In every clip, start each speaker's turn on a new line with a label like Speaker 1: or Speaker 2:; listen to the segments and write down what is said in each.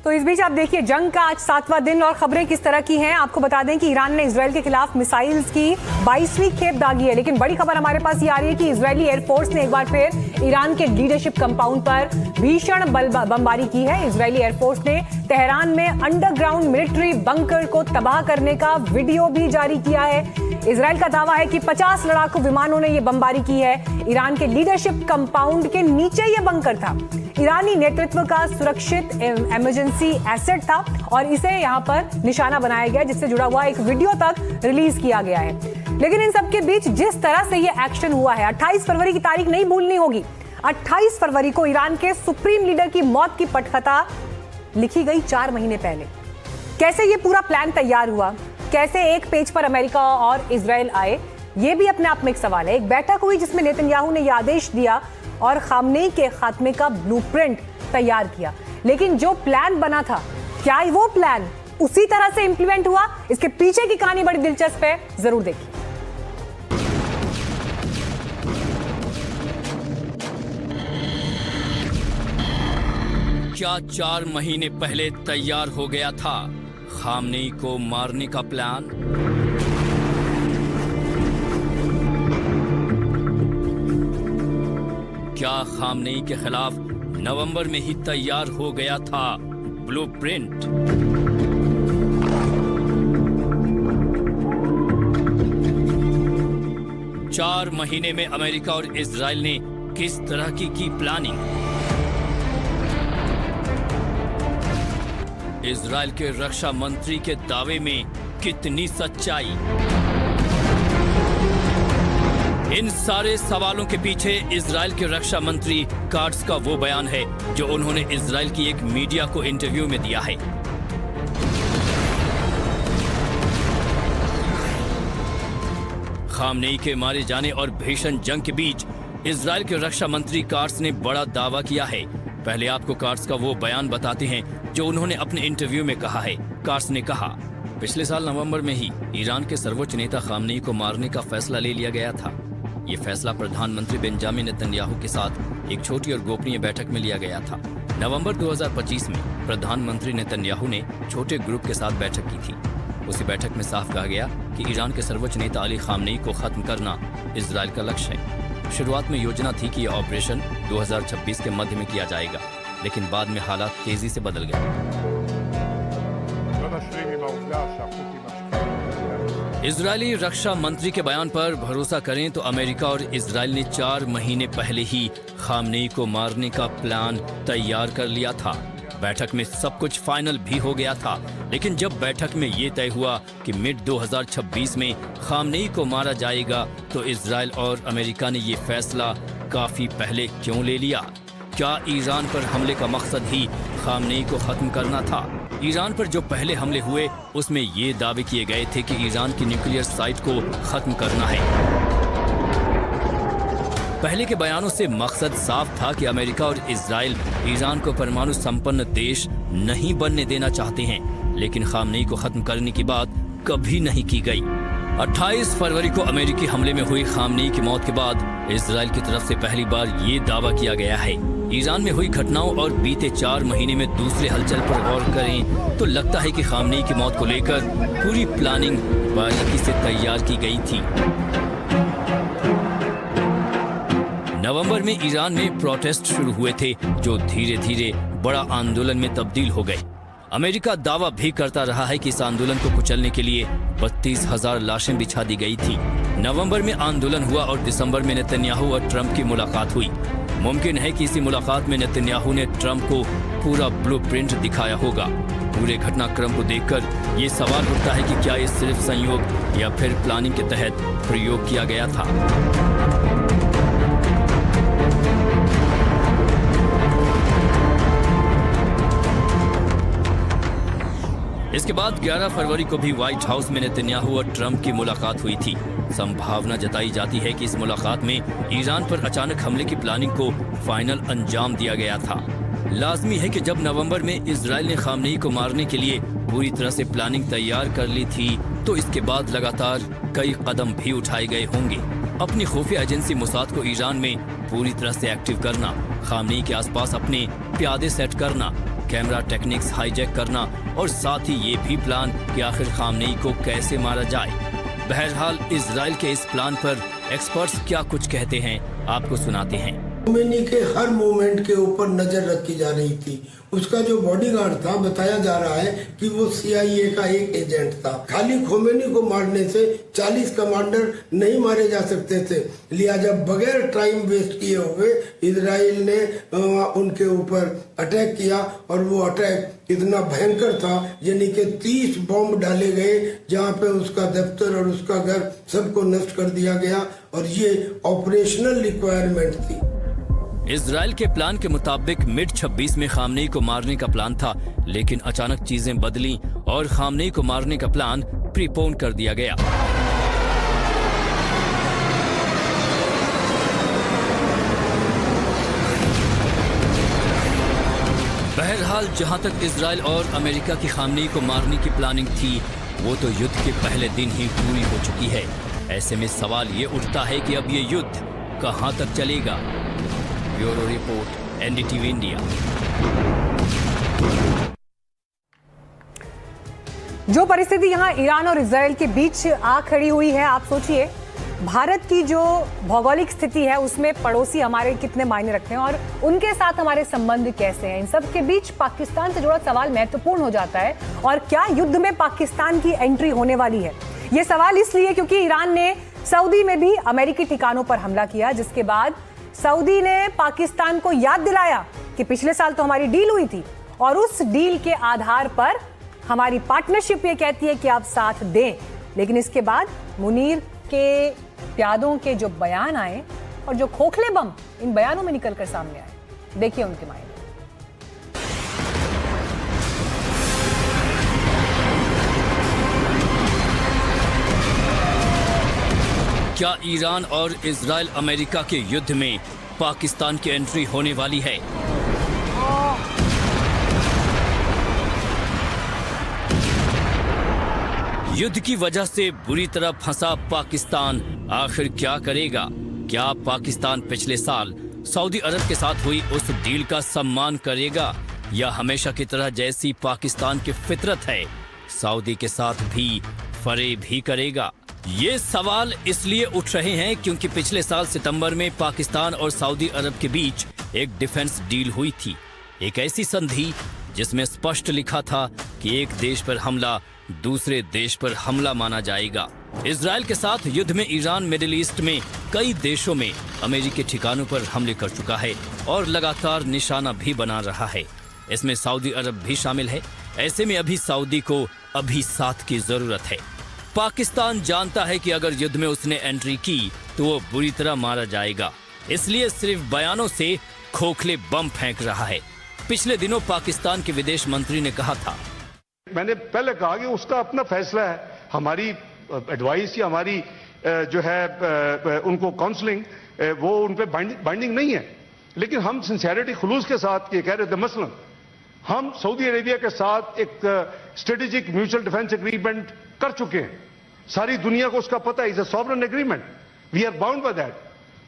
Speaker 1: तो इस बीच आप देखिए जंग का आज 7वां दिन और खबरें किस तरह की हैं। आपको बता दें कि ईरान ने इजराइल के खिलाफ मिसाइल्स की 22वीं खेप दागी है, लेकिन बड़ी खबर हमारे पास ये आ रही है कि इजरायली एयरफोर्स ने एक बार फिर ईरान के लीडरशिप कंपाउंड पर भीषण बमबारी की है। इजरायली एयरफोर्स ने तेहरान में अंडरग्राउंड मिलिट्री बंकर को तबाह करने का वीडियो भी जारी किया है। इजराइल का दावा है कि 50 लड़ाकू विमानों ने यह बमबारी की है। ईरान के लीडरशिप कंपाउंड के नीचे यह बंकर था। ईरानी नेतृत्व का सुरक्षित इमरजेंसी एसेट था और इसे यहां पर निशाना बनाया गया, जिससे जुड़ा हुआ एक वीडियो तक रिलीज किया गया है। लेकिन इन सबके बीच जिस तरह से यह एक्शन हुआ है, 28 फरवरी की तारीख नहीं भूलनी होगी। 28 फरवरी को ईरान के सुप्रीम लीडर की मौत की पटकथा लिखी गई 4 महीने पहले। कैसे ये पूरा प्लान तैयार हुआ, कैसे एक पेज पर अमेरिका और इजराइल आए, ये भी अपने आप में एक सवाल है। एक बैठक हुई जिसमें नेतन्याहू ने यह आदेश दिया और खामनेई के खात्मे का ब्लूप्रिंट तैयार किया, लेकिन जो प्लान बना था, क्या वो प्लान उसी तरह से इंप्लीमेंट हुआ? इसके पीछे की कहानी बड़ी दिलचस्प है, जरूर देखिए।
Speaker 2: क्या 4 महीने पहले तैयार हो गया था खामनेई को मारने का प्लान? क्या खामनेई के खिलाफ नवंबर में ही तैयार हो गया था ब्लूप्रिंट? चार महीने में अमेरिका और इजराइल ने किस तरह की प्लानिंग? इजराइल के रक्षा मंत्री के दावे में कितनी सच्चाई? इन सारे सवालों के पीछे इजराइल के रक्षा मंत्री काट्स का वो बयान है जो उन्होंने इजराइल की एक मीडिया को इंटरव्यू में दिया है। खामनेई के मारे जाने और भीषण जंग के बीच इजराइल के रक्षा मंत्री काट्स ने बड़ा दावा किया है। पहले आपको काट्स का वो बयान बताते हैं जो उन्होंने अपने इंटरव्यू में कहा है। काट्स ने कहा, पिछले साल नवंबर में ही ईरान के सर्वोच्च नेता खामनेई को मारने का फैसला ले लिया गया था। ये फैसला प्रधानमंत्री बेंजामिन नेतन्याहू के साथ एक छोटी और गोपनीय बैठक में लिया गया था। नवंबर 2025 में प्रधानमंत्री नेतन्याहू ने छोटे ग्रुप के साथ बैठक की थी। उसी बैठक में साफ कहा गया कि ईरान के सर्वोच्च नेता अली खामनेई को खत्म करना इजराइल का लक्ष्य है। शुरुआत में योजना थी कि यह ऑपरेशन 2026 के मध्य में किया जाएगा, लेकिन बाद में हालात तेजी से बदल गए। इजरायली रक्षा मंत्री के बयान पर भरोसा करें तो अमेरिका और इजराइल ने 4 महीने पहले ही खामनेई को मारने का प्लान तैयार कर लिया था। बैठक में सब कुछ फाइनल भी हो गया था, लेकिन जब बैठक में ये तय हुआ कि मिड 2026 में खामनेई को मारा जाएगा, तो इजराइल और अमेरिका ने ये फैसला काफी पहले क्यों ले लिया? क्या ईरान पर हमले का मकसद ही खामनेई को खत्म करना था? ईरान पर जो पहले हमले हुए उसमें ये दावे किए गए थे कि ईरान की न्यूक्लियर साइट को खत्म करना है। पहले के बयानों से मकसद साफ था कि अमेरिका और इजराइल ईरान को परमाणु संपन्न देश नहीं बनने देना चाहते हैं, लेकिन खामनेई को खत्म करने की बात कभी नहीं की गई। 28 फरवरी को अमेरिकी हमले में हुई खामनेई की मौत के बाद इजराइल की तरफ से पहली बार ये दावा किया गया है। ईरान में हुई घटनाओं और बीते 4 महीने में दूसरे हलचल पर गौर करें तो लगता है कि खामनेई की मौत को लेकर पूरी प्लानिंग बारीकी से तैयार की गई थी। नवंबर में ईरान में प्रोटेस्ट शुरू हुए थे जो धीरे धीरे बड़ा आंदोलन में तब्दील हो गए। अमेरिका दावा भी करता रहा है कि इस आंदोलन को कुचलने के लिए 32,000 लाशें बिछा दी गई थी। नवंबर में आंदोलन हुआ और दिसंबर में नेतन्याहू और ट्रंप की मुलाकात हुई। मुमकिन है कि इसी मुलाकात में नेतन्याहू ने ट्रंप को पूरा ब्लूप्रिंट दिखाया होगा। पूरे घटनाक्रम को देखकर ये सवाल उठता है कि क्या ये सिर्फ संयोग या फिर प्लानिंग के तहत प्रयोग किया गया था। इसके बाद 11 फरवरी को भी व्हाइट हाउस में नेतन्याहू और ट्रंप की मुलाकात हुई थी। संभावना जताई जाती है कि इस मुलाकात में ईरान पर अचानक हमले की प्लानिंग को फाइनल अंजाम दिया गया था। लाजमी है कि जब नवंबर में इजराइल ने खामनेई को मारने के लिए पूरी तरह से प्लानिंग तैयार कर ली थी, तो इसके बाद लगातार कई कदम भी उठाए गए होंगे। अपनी खुफिया एजेंसी मोसाद को ईरान में पूरी तरह से एक्टिव करना, खामनेई के आसपास अपने प्यादे सेट करना, कैमरा टेक्निक्स हाईजैक करना और साथ ही ये भी प्लान कि आखिर खामनेई को कैसे मारा जाए। बहरहाल इजराइल के इस प्लान पर एक्सपर्ट्स क्या कुछ कहते हैं, आपको सुनाते हैं।
Speaker 3: खोमेनी के हर मूवमेंट के ऊपर नजर रखी जा रही थी। उसका जो बॉडीगार्ड था, बताया जा रहा है कि वो CIA का एक एजेंट था। खाली खोमेनी को मारने से 40 कमांडर नहीं मारे जा सकते थे, लिहाजा बगैर टाइम वेस्ट किए हुए इजराइल ने उनके ऊपर अटैक किया और वो अटैक इतना भयंकर था, यानी कि 30 बॉम्ब डाले गए जहां पे उसका दफ्तर और उसका घर सबको नष्ट कर दिया गया और ये ऑपरेशनल रिक्वायरमेंट थी।
Speaker 2: इजराइल के प्लान के मुताबिक मिड 26 में खामनेई को मारने का प्लान था, लेकिन अचानक चीजें बदली और खामनेई को मारने का प्लान प्रीपोन कर दिया गया। बहरहाल जहां तक इजराइल और अमेरिका की खामनेई को मारने की प्लानिंग थी, वो तो युद्ध के पहले दिन ही पूरी हो चुकी है। ऐसे में सवाल ये उठता है कि अब ये युद्ध कहां तक चलेगा। Bureau report, NDTV India.
Speaker 1: जो परिस्थिति यहां ईरान और इजराइल के बीच आ खड़ी हुई है, आप सोचिए भारत की जो भौगोलिक स्थिति है उसमें पड़ोसी हमारे कितने मायने रखते हैं और उनके साथ हमारे संबंध कैसे हैं। इन सब के बीच पाकिस्तान से जुड़ा सवाल महत्वपूर्ण हो जाता है। और क्या युद्ध में पाकिस्तान की एंट्री होने वाली है? यह सवाल इसलिए क्योंकि ईरान ने सऊदी में भी अमेरिकी ठिकानों पर हमला किया, जिसके बाद सऊदी ने पाकिस्तान को याद दिलाया कि पिछले साल तो हमारी डील हुई थी और उस डील के आधार पर हमारी पार्टनरशिप ये कहती है कि आप साथ दें। लेकिन इसके बाद मुनीर के प्यादों के जो बयान आए और जो खोखले बम इन बयानों में निकलकर सामने आए, देखिए उनके मायने।
Speaker 2: क्या ईरान और इजराइल अमेरिका के युद्ध में पाकिस्तान की एंट्री होने वाली है? युद्ध की वजह से बुरी तरह फंसा पाकिस्तान आखिर क्या करेगा? क्या पाकिस्तान पिछले साल सऊदी अरब के साथ हुई उस डील का सम्मान करेगा या हमेशा की तरह जैसी पाकिस्तान की फितरत है सऊदी के साथ भी फरेब ही करेगा? ये सवाल इसलिए उठ रहे हैं क्योंकि पिछले साल सितंबर में पाकिस्तान और सऊदी अरब के बीच एक डिफेंस डील हुई थी। एक ऐसी संधि जिसमें स्पष्ट लिखा था कि एक देश पर हमला दूसरे देश पर हमला माना जाएगा। इजराइल के साथ युद्ध में ईरान मिडिल ईस्ट में कई देशों में अमेरिकी ठिकानों पर हमले कर चुका है और लगातार निशाना भी बना रहा है। इसमें सऊदी अरब भी शामिल है। ऐसे में अभी सऊदी को अभी साथ की जरूरत है। पाकिस्तान जानता है कि अगर युद्ध में उसने एंट्री की तो वो बुरी तरह मारा जाएगा, इसलिए सिर्फ बयानों से खोखले बम फेंक रहा है। पिछले दिनों पाकिस्तान के विदेश मंत्री ने कहा था,
Speaker 4: मैंने पहले कहा कि उसका अपना फैसला है, हमारी एडवाइस या हमारी जो है उनको काउंसलिंग वो उन पे बाइंडिंग नहीं है। लेकिन हम सिंसियरिटी खुलूस के साथ ये कह रहे थे, मसलन हम सऊदी अरेबिया के साथ एक स्ट्रेटेजिक म्यूचुअल डिफेंस एग्रीमेंट कर चुके हैं। सारी दुनिया को उसका पता है, is a sovereign agreement, we are bound by that.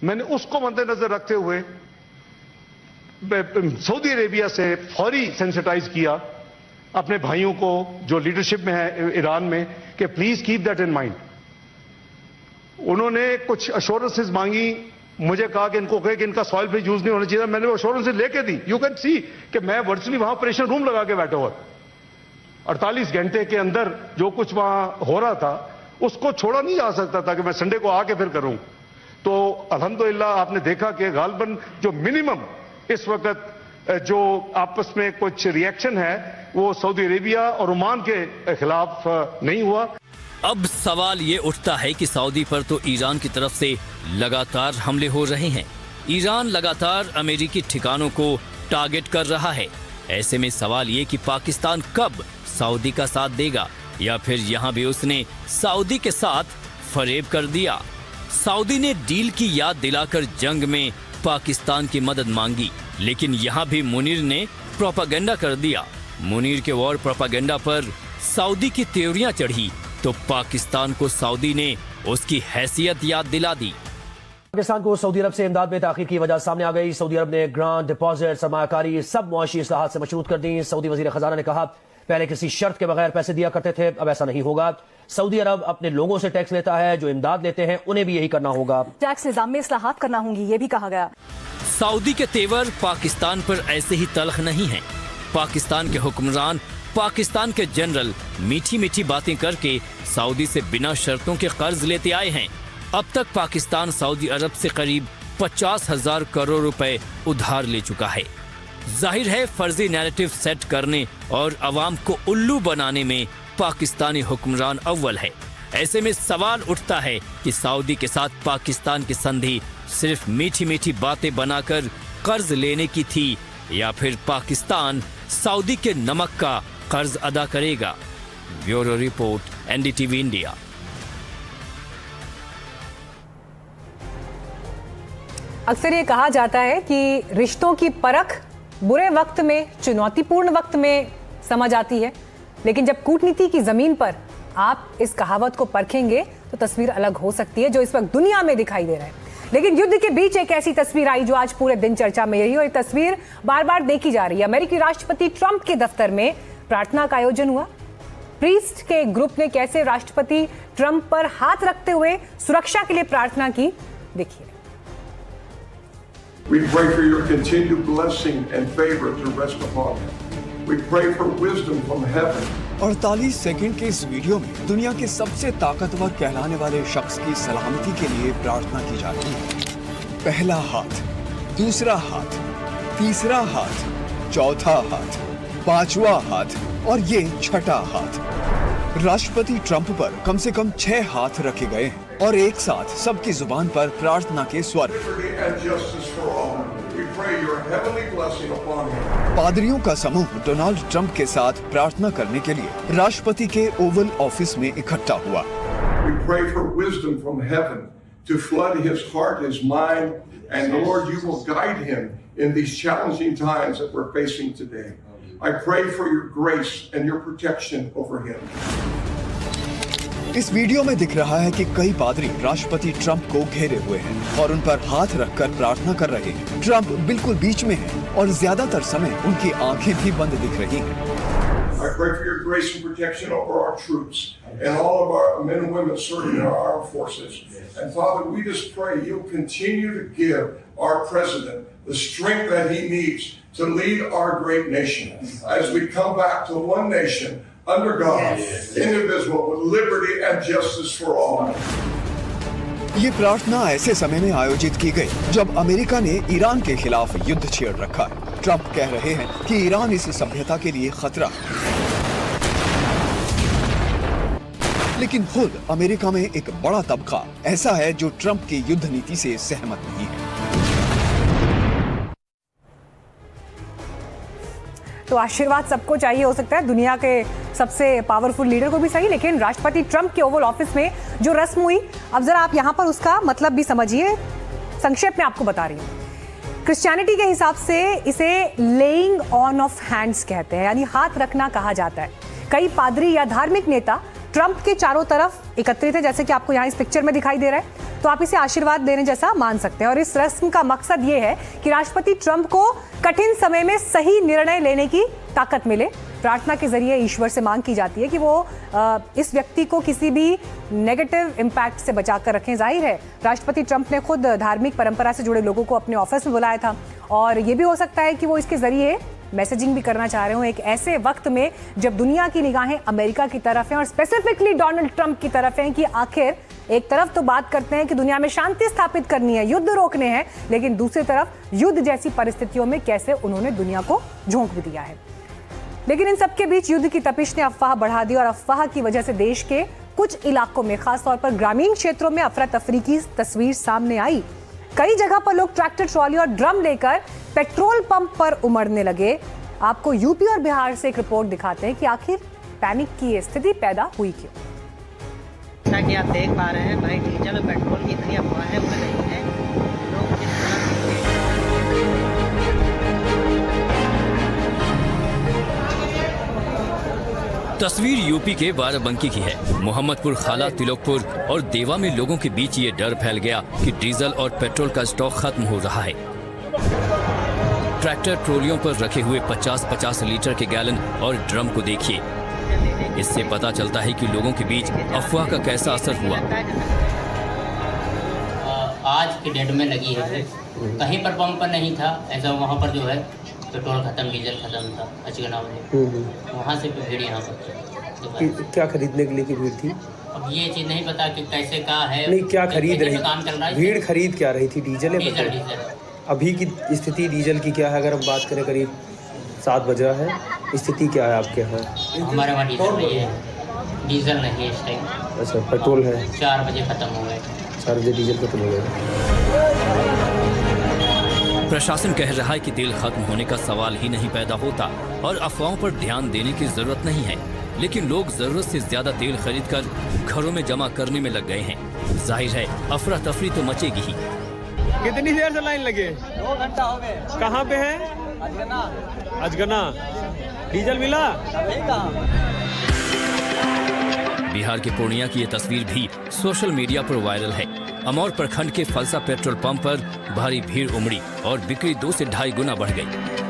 Speaker 4: मैंने उसको मद्देनजर रखते हुए सऊदी अरेबिया से फौरी सेंसिटाइज किया अपने भाइयों को जो लीडरशिप में है ईरान में कि please keep that in mind. उन्होंने कुछ अश्योरेंसेस मांगी, मुझे कहा कि इनको कहे कि इनका सॉइल पे यूज नहीं होना चाहिए। मैंने वो अश्योरेंसेस लेके दी। यू कैन सी कि मैं वर्चुअली वहां ऑपरेशन रूम लगा के बैठा हुआ 48 घंटे के अंदर जो कुछ वहां हो रहा था उसको छोड़ा नहीं जा सकता था कि मैं संडे को आके फिर करूं। तो अल्हम्दुलिल्लाह आपने देखा कि गालबन जो मिनिमम इस वक्त जो आपस में कुछ रिएक्शन है वो सऊदी अरेबिया और ओमान के खिलाफ नहीं हुआ।
Speaker 2: अब सवाल ये उठता है कि सऊदी पर तो ईरान की तरफ से लगातार हमले हो रहे हैं। ईरान लगातार अमेरिकी ठिकानों को टारगेट कर रहा है। ऐसे में सवाल ये कि पाकिस्तान कब सऊदी का साथ देगा या फिर यहाँ भी उसने सऊदी के साथ फरेब कर दिया। सऊदी ने डील की याद दिलाकर जंग में पाकिस्तान की मदद मांगी, लेकिन यहाँ भी मुनीर ने प्रोपागेंडा कर दिया। मुनीर के वॉर प्रोपागेंडा पर सऊदी की त्योरियां चढ़ी तो पाकिस्तान को सऊदी ने उसकी हैसियत याद दिला दी।
Speaker 5: पाकिस्तान को सऊदी अरब से इमदाद में ताखीर की वजह सामने आ गई। सऊदी अरब ने ग्रांट, डिपॉजिट, सरमायाकारी सब मुआशी इस्लाहात से मशरूत कर दी। सऊदी वजीर खजाना ने कहा पहले किसी शर्त के बगैर पैसे दिया करते थे, अब ऐसा नहीं होगा। सऊदी अरब अपने लोगों से टैक्स लेता है, जो इमदाद लेते हैं उन्हें भी यही करना होगा।
Speaker 6: टैक्स निजाम में इस्लाहात करना होंगी, ये भी कहा गया।
Speaker 2: सऊदी के तेवर पाकिस्तान पर ऐसे ही तल्ख नहीं हैं। पाकिस्तान के हुक्मरान, पाकिस्तान के जनरल मीठी मीठी बातें करके सऊदी से बिना शर्तों के कर्ज लेते आए हैं। अब तक पाकिस्तान सऊदी अरब से करीब 50,000 करोड़ रुपए उधार ले चुका है। जाहिर है फर्जी नैरेटिव सेट करने और अवाम को उल्लू बनाने में पाकिस्तानी हुक्मरान अव्वल है। ऐसे में सवाल उठता है कि सऊदी के साथ पाकिस्तान की संधि सिर्फ मीठी मीठी बातें बनाकर कर्ज लेने की थी या फिर पाकिस्तान सऊदी के नमक का कर्ज अदा करेगा। Bureau report, NDTV India.
Speaker 1: अक्सर ये कहा जाता है कि रिश्तों की परख बुरे वक्त में, चुनौतीपूर्ण वक्त में समझ आती है, लेकिन जब कूटनीति की जमीन पर आप इस कहावत को परखेंगे तो तस्वीर अलग हो सकती है, जो इस वक्त दुनिया में दिखाई दे रहा है। लेकिन युद्ध के बीच एक ऐसी तस्वीर आई जो आज पूरे दिन चर्चा में रही और ये तस्वीर बार बार देखी जा रही है। अमेरिकी राष्ट्रपति ट्रंप के दफ्तर में प्रार्थना का आयोजन हुआ। प्रीस्ट के एक ग्रुप ने कैसे राष्ट्रपति ट्रंप पर हाथ रखते हुए सुरक्षा के लिए प्रार्थना की, देखिए।
Speaker 7: We pray for your continued blessing and favor to rest upon him. We pray for wisdom from heaven.
Speaker 8: 48 second के इस वीडियो में दुनिया के सबसे ताकतवर कहलाने वाले शख्स की सलामती के लिए प्रार्थना की जाती है। पहला हाथ, दूसरा हाथ, तीसरा हाथ, चौथा हाथ, पांचवा हाथ और ये छठा हाथ। राष्ट्रपति ट्रंप पर कम से कम 6 हाथ रखे गए हैं और एक साथ सबकी जुबान पर प्रार्थना के स्वर। पादरियों का समूह डोनाल्ड ट्रंप के साथ प्रार्थना करने के लिए राष्ट्रपति के ओवल ऑफिस में इकट्ठा हुआ।
Speaker 7: We pray for wisdom from heaven to flood his heart, his mind, and Lord, you will guide him in these challenging times that we're facing today. I pray for your grace and your protection over him.
Speaker 8: इस video में दिख रहा है कि कई पादरी राष्ट्रपति Trump को घेरे हुए हैं और उन पर हाथ रखकर प्रार्थना कर रहे हैं। ट्रंप बिल्कुल बीच में हैं और ज्यादातर समय उनकी आंखें भी बंद दिख रही हैं।
Speaker 7: I pray for your grace and protection over our troops and all of our men and women serving in our armed forces. And Father, we just pray you'll continue to give our president the strength that he needs to lead our great nation as we come back to one nation under God, indivisible, with liberty and justice for all.
Speaker 8: ये प्रार्थना ऐसे समय में आयोजित की गई जब America ने ईरान के खिलाफ युद्ध छेड़ रखा है। ट्रंप कह रहे हैं कि ईरान इस सभ्यता के लिए खतरा है, लेकिन खुद अमेरिका में एक बड़ा तबका ऐसा है जो ट्रंप की युद्ध नीति से सहमत नहीं है।
Speaker 1: तो आशीर्वाद सबको चाहिए, हो सकता है दुनिया के सबसे पावरफुल लीडर को भी सही, लेकिन राष्ट्रपति ट्रंप के ओवल ऑफिस में जो रस्म हुई, अब जरा आप यहां पर उसका मतलब भी समझिए। संक्षेप में आपको बता रही हूं। क्रिश्चियनिटी के हिसाब से इसे लेइंग ऑन ऑफ हैंड्स कहते हैं, यानी हाथ रखना कहा जाता है। कई पादरी या धार्मिक नेता ट्रंप के चारों तरफ एकत्रित है, जैसे कि आपको यहाँ इस पिक्चर में दिखाई दे रहा है, तो आप इसे आशीर्वाद देने जैसा मान सकते हैं। और इस रस्म का मकसद ये है कि राष्ट्रपति ट्रंप को कठिन समय में सही निर्णय लेने की ताकत मिले। प्रार्थना के जरिए ईश्वर से मांग की जाती है कि वो इस व्यक्ति को किसी भी नेगेटिव इम्पैक्ट से बचाकर रखें। जाहिर है राष्ट्रपति ट्रंप ने खुद धार्मिक परंपरा से जुड़े लोगों को अपने ऑफिस में बुलाया था, और ये भी हो सकता है कि वो इसके जरिए मैसेजिंग भी करना चाह रहे हो एक ऐसे वक्त में जब दुनिया की निगाहें अमेरिका की तरफ हैं और स्पेसिफिकली डोनाल्ड ट्रंप की तरफ हैं कि आखिर एक तरफ तो बात करते हैं कि दुनिया में शांति स्थापित करनी है, युद्ध रोकने हैं, लेकिन दूसरी तरफ युद्ध जैसी परिस्थितियों में कैसे उन्होंने दुनिया को झोंक भी दिया है। लेकिन इन सबके बीच युद्ध की तपिश ने अफवाह बढ़ा दी और अफवाह की वजह से देश के कुछ इलाकों में, खासतौर पर ग्रामीण क्षेत्रों में अफरा तफरी की तस्वीर सामने आई। कई जगह पर लोग ट्रैक्टर ट्रॉली और ड्रम लेकर पेट्रोल पंप पर उमड़ने लगे। आपको यूपी और बिहार से एक रिपोर्ट दिखाते हैं कि आखिर पैनिक की स्थिति पैदा हुई क्यों।
Speaker 9: जैसा कि आप देख पा रहे हैं, भाई डीजल और पेट्रोल की इतनी अफवाहें उड़ रही हैं, लोग जिस तरह
Speaker 2: तस्वीर यूपी के बाराबंकी की है। मोहम्मदपुर, खाला, तिलोकपुर और देवा में लोगों के बीच ये डर फैल गया कि डीजल और पेट्रोल का स्टॉक खत्म हो रहा है। ट्रैक्टर ट्रोलियों पर रखे हुए 50-50 लीटर के गैलन और ड्रम को देखिए। इससे पता चलता है कि लोगों के बीच अफवाह का कैसा असर हुआ।
Speaker 10: आज की डेट में लगी है, कहीं पर पंप पर नहीं था ऐसा, वहाँ पर जो है पेट्रोल खत्म, डीजल खत्म था अचगना वाले, वहाँ से भीड़ यहाँ पर।
Speaker 11: क्या खरीदने के लिए की भीड़ थी?
Speaker 10: अब ये चीज़ नहीं पता कि कैसे का है,
Speaker 11: नहीं क्या खरीद रही
Speaker 10: काम चल रहा है,
Speaker 11: भीड़ खरीद क्या रही थी? डीजल है?
Speaker 10: Diesel diesel.
Speaker 11: अभी की स्थिति डीजल की क्या है? अगर हम बात करें करीब 7 बज रहा है, स्थिति क्या है आपके यहाँ?
Speaker 10: हमारे वहाँ डीजल नहीं है, डीजल नहीं है इस टाइम।
Speaker 11: अच्छा, पेट्रोल है?
Speaker 10: 4 बजे खत्म हो गए।
Speaker 11: 4 बजे डीजल खत्म हो गया।
Speaker 2: प्रशासन कह रहा है कि तेल खत्म होने का सवाल ही नहीं पैदा होता और अफवाहों पर ध्यान देने की जरूरत नहीं है, लेकिन लोग जरूरत से ज्यादा तेल खरीदकर घरों में जमा करने में लग गए हैं। जाहिर है अफरा तफरी तो मचेगी ही।
Speaker 11: कितनी देर से लाइन लगे?
Speaker 9: 2 घंटा हो गए।
Speaker 11: कहाँ पे है? अजगना। डीजल मिला?
Speaker 2: बिहार के पूर्णिया की ये तस्वीर भी सोशल मीडिया पर वायरल है। अमौर प्रखंड के फलसा पेट्रोल पंप पर भारी भीड़ उमड़ी और बिक्री 2 से ढाई गुना बढ़ गई।